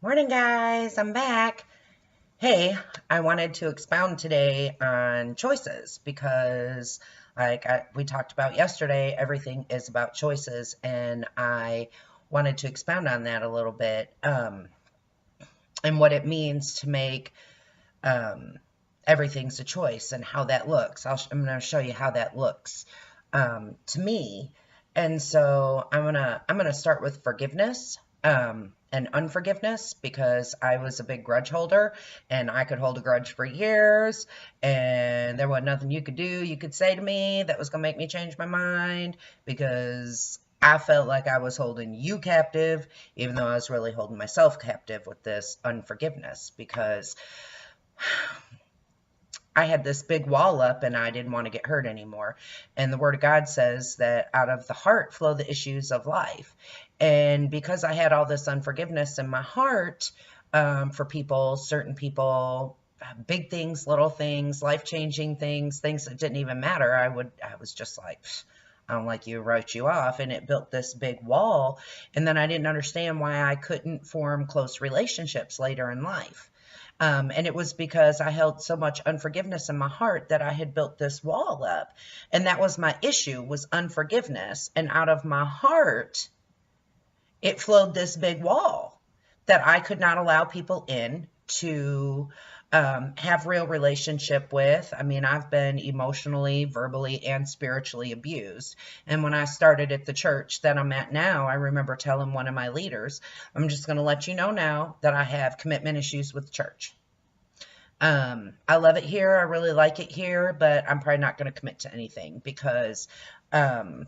Morning, guys. I'm back. Hey, I wanted to expound today on choices because, we talked about yesterday, everything is about choices, and I wanted to expound on that a little bit, and what it means to make um, everything's a choice and how that looks. I'm going to show you how that looks to me. And so I'm gonna start with forgiveness and unforgiveness because I was a big grudge holder and I could hold a grudge for years and there was nothing you could say to me that was gonna make me change my mind because I felt like I was holding you captive, even though I was really holding myself captive with this unforgiveness because I had this big wall up and I didn't want to get hurt anymore. And the Word of God says that out of the heart flow the issues of life. And because I had all this unforgiveness in my heart for people, certain people, big things, little things, life-changing things, things that didn't even matter, I was just like, I don't like you, wrote you off. And it built this big wall. And then I didn't understand why I couldn't form close relationships later in life. And it was because I held so much unforgiveness in my heart that I had built this wall up. And that was my issue, was unforgiveness. And out of my heart, it flowed this big wall that I could not allow people in to have real relationship with. I mean, I've been emotionally, verbally, and spiritually abused. And when I started at the church that I'm at now, I remember telling one of my leaders, I'm just going to let you know now that I have commitment issues with the church. I love it here. I really like it here, but I'm probably not going to commit to anything because um,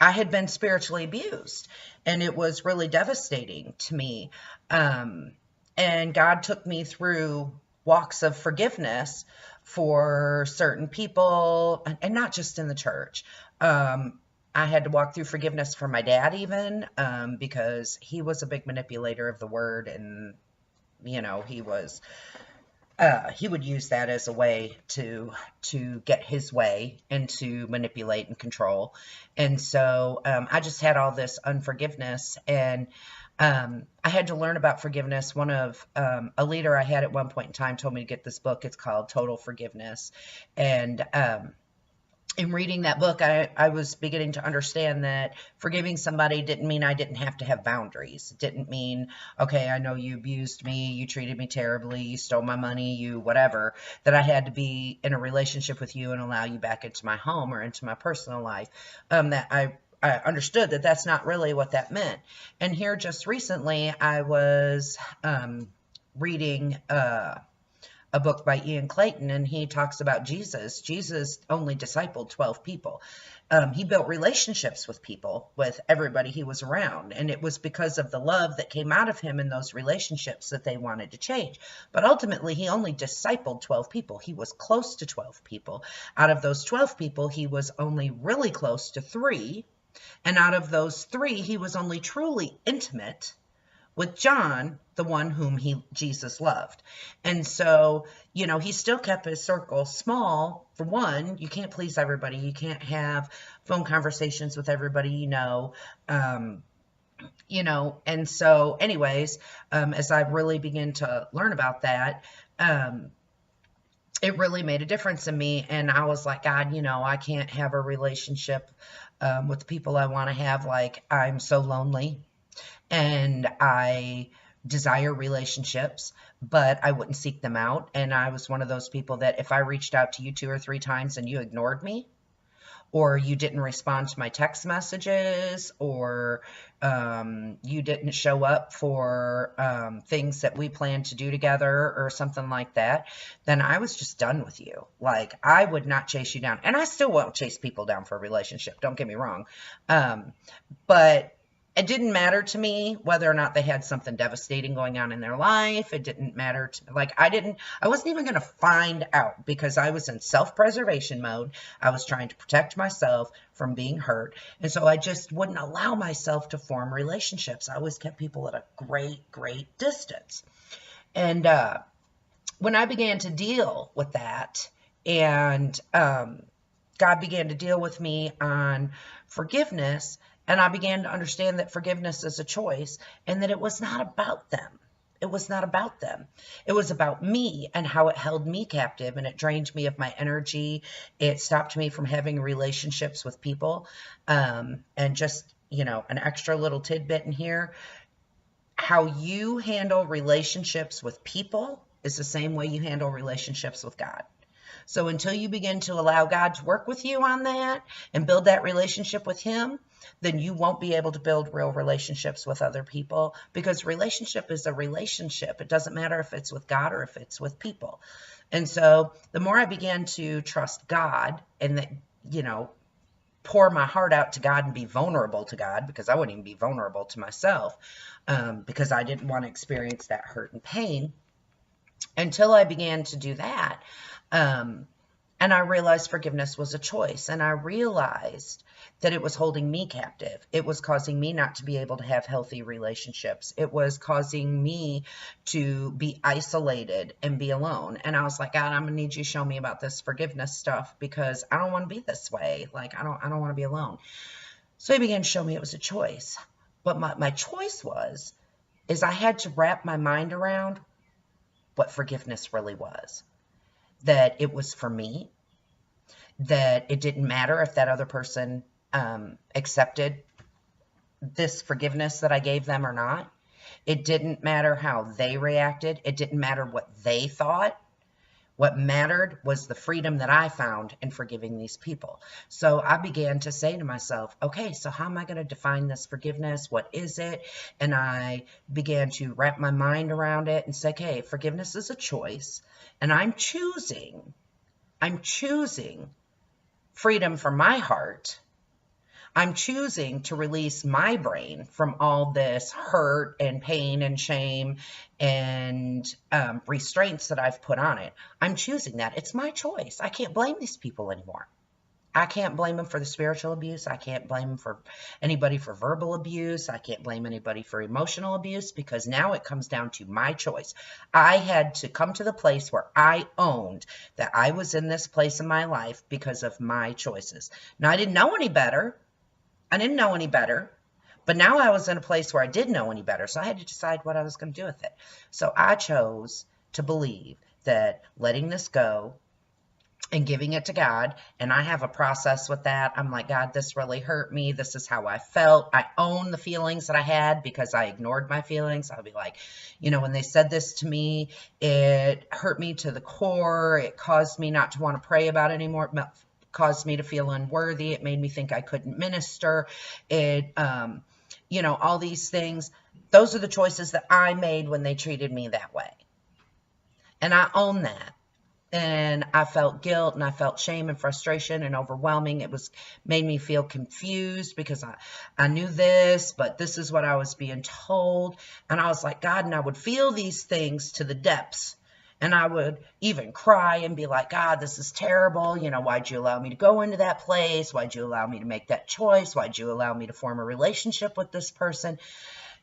I had been spiritually abused and it was really devastating to me. Um, and God took me through walks of forgiveness for certain people and not just in the church. I had to walk through forgiveness for my dad even because he was a big manipulator of the word and he would use that as a way to get his way and to manipulate and control. And so I just had all this unforgiveness, and I had to learn about forgiveness. One of a leader I had at one point in time told me to get this book. It's called Total Forgiveness, and in reading that book, I was beginning to understand that forgiving somebody didn't mean I didn't have to have boundaries. It didn't mean, okay, I know you abused me, you treated me terribly, you stole my money, you whatever, that I had to be in a relationship with you and allow you back into my home or into my personal life. That I understood that that's not really what that meant. And here just recently, I was reading a book by Ian Clayton, and he talks about Jesus. Jesus only discipled 12 people. He built relationships with people, with everybody he was around, and it was because of the love that came out of him in those relationships that they wanted to change. But ultimately, he only discipled 12 people. He was close to 12 people. Out of those 12 people, he was only really close to 3, and out of those 3, he was only truly intimate with John, the one whom Jesus loved. And so, he still kept his circle small. For one, you can't please everybody. You can't have phone conversations with everybody um, and so anyways, as I really began to learn about that, it really made a difference in me. And I was like, God, I can't have a relationship with the people I want to have. Like, I'm so lonely and I desire relationships, but I wouldn't seek them out. And I was one of those people that if I reached out to you 2 or 3 times and you ignored me, or you didn't respond to my text messages, or you didn't show up for things that we planned to do together or something like that, then I was just done with you. Like, I would not chase you down. And I still won't chase people down for a relationship. Don't get me wrong. But it didn't matter to me whether or not they had something devastating going on in their life. It didn't matter to me. Like, I wasn't even going to find out because I was in self-preservation mode. I was trying to protect myself from being hurt. And so I just wouldn't allow myself to form relationships. I always kept people at a great, great distance. And when I began to deal with that and God began to deal with me on forgiveness, And I began to understand that forgiveness is a choice and that it was not about them. It was not about them. It was about me and how it held me captive, and it drained me of my energy. It stopped me from having relationships with people. And just, an extra little tidbit in here, how you handle relationships with people is the same way you handle relationships with God. So until you begin to allow God to work with you on that and build that relationship with Him, then you won't be able to build real relationships with other people, because relationship is a relationship. It doesn't matter if it's with God or if it's with people. And so the more I began to trust God and that, pour my heart out to God and be vulnerable to God, because I wouldn't even be vulnerable to myself, because I didn't want to experience that hurt and pain, until I began to do that. And I realized forgiveness was a choice. And I realized that it was holding me captive. It was causing me not to be able to have healthy relationships. It was causing me to be isolated and be alone. And I was like, God, I'm going to need you to show me about this forgiveness stuff, because I don't want to be this way. Like, I don't want to be alone. So He began to show me it was a choice. But my choice is I had to wrap my mind around what forgiveness really was. That it was for me, that it didn't matter if that other person accepted this forgiveness that I gave them or not. It didn't matter how they reacted. It didn't matter what they thought. What mattered was the freedom that I found in forgiving these people. So I began to say to myself, okay, so how am I going to define this forgiveness? What is it? And I began to wrap my mind around it and say, okay, forgiveness is a choice. And I'm choosing freedom from my heart. I'm choosing to release my brain from all this hurt and pain and shame and restraints that I've put on it. I'm choosing that. It's my choice. I can't blame these people anymore. I can't blame them for the spiritual abuse. I can't blame them for anybody for verbal abuse. I can't blame anybody for emotional abuse, because now it comes down to my choice. I had to come to the place where I owned that I was in this place in my life because of my choices. Now, I didn't know any better. But now I was in a place where I did know any better. So I had to decide what I was going to do with it. So I chose to believe that letting this go and giving it to God, and I have a process with that. I'm like, God, this really hurt me. This is how I felt. I own the feelings that I had because I ignored my feelings. I'll be like, when they said this to me, it hurt me to the core. It caused me not to want to pray about it anymore. It caused me to feel unworthy. It made me think I couldn't minister. It, all these things. Those are the choices that I made when they treated me that way. And I own that. And I felt guilt and I felt shame and frustration and overwhelming. It made me feel confused because I knew this, but this is what I was being told. And I was like, God, and I would feel these things to the depths. And I would even cry and be like, God, this is terrible. Why'd you allow me to go into that place? Why'd you allow me to make that choice? Why'd you allow me to form a relationship with this person?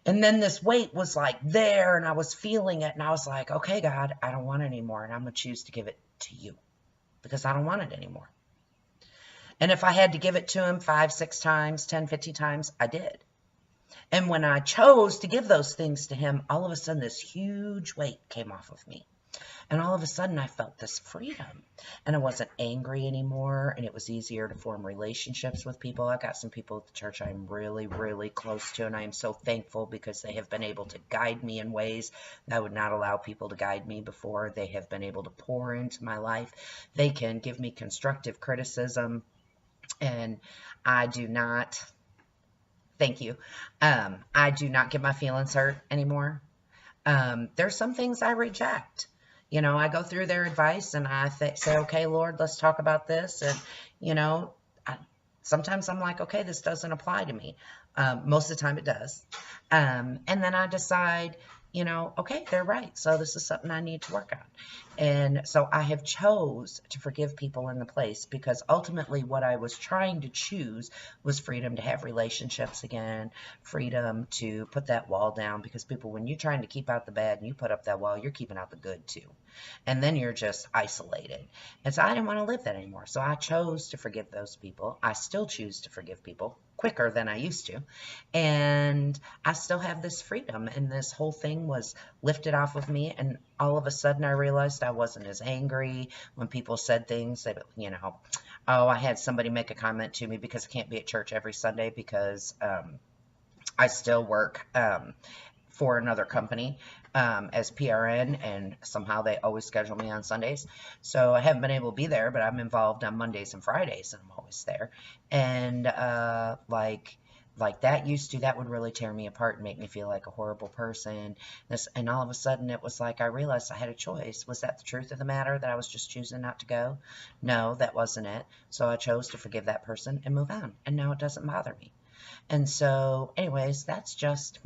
And then this weight was like there, and I was feeling it, and I was like, okay, God, I don't want it anymore, and I'm going to choose to give it to you because I don't want it anymore. And if I had to give it to Him 5, 6 times, 10, 50 times, I did. And when I chose to give those things to Him, all of a sudden this huge weight came off of me. And all of a sudden I felt this freedom, and I wasn't angry anymore, and it was easier to form relationships with people. I got some people at the church I'm really, really close to, and I am so thankful because they have been able to guide me in ways that I would not allow people to guide me before. They have been able to pour into my life. They can give me constructive criticism, and I do not, thank you, I do not get my feelings hurt anymore. There's some things I reject. I go through their advice and I say, okay, Lord, let's talk about this. And, sometimes I'm like, okay, this doesn't apply to me. Most of the time it does. And then I decide, okay, they're right. So this is something I need to work on. And so I have chose to forgive people in the place, because ultimately what I was trying to choose was freedom to have relationships again, freedom to put that wall down, because people, when you're trying to keep out the bad and you put up that wall, you're keeping out the good too. And then you're just isolated. And so I didn't want to live that anymore. So I chose to forgive those people. I still choose to forgive people quicker than I used to. And I still have this freedom, and this whole thing was lifted off of me. And all of a sudden, I realized I wasn't as angry when people said things that, oh, I had somebody make a comment to me because I can't be at church every Sunday because I still work for another company as PRN, and somehow they always schedule me on Sundays. So I haven't been able to be there, but I'm involved on Mondays and Fridays, and I'm always there. And like that would really tear me apart and make me feel like a horrible person. And all of a sudden it was like I realized I had a choice. Was that the truth of the matter, that I was just choosing not to go? No, that wasn't it. So I chose to forgive that person and move on, and now it doesn't bother me. And so anyways, that's just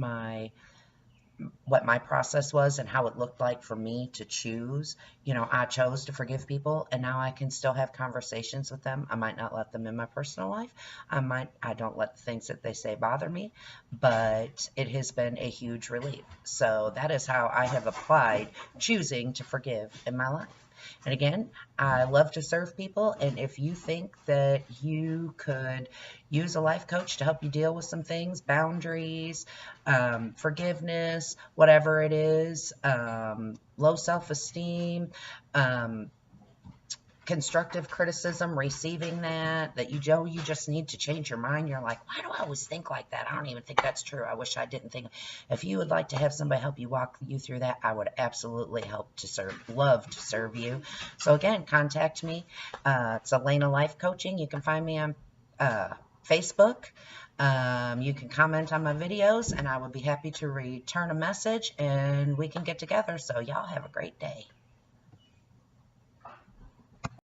what my process was and how it looked like for me to choose. I chose to forgive people, and now I can still have conversations with them. I might not let them in my personal life. I don't let the things that they say bother me, but it has been a huge relief. So that is how I have applied choosing to forgive in my life. And again, I love to serve people, and if you think that you could use a life coach to help you deal with some things, boundaries, forgiveness, whatever it is, low self-esteem, constructive criticism, receiving that you just need to change your mind. You're like, why do I always think like that? I don't even think that's true. I wish I didn't think. If you would like to have somebody help you walk you through that, I would absolutely love to serve you. So again, contact me. It's Elena Life Coaching. You can find me on Facebook. You can comment on my videos, and I would be happy to return a message, and we can get together. So y'all have a great day.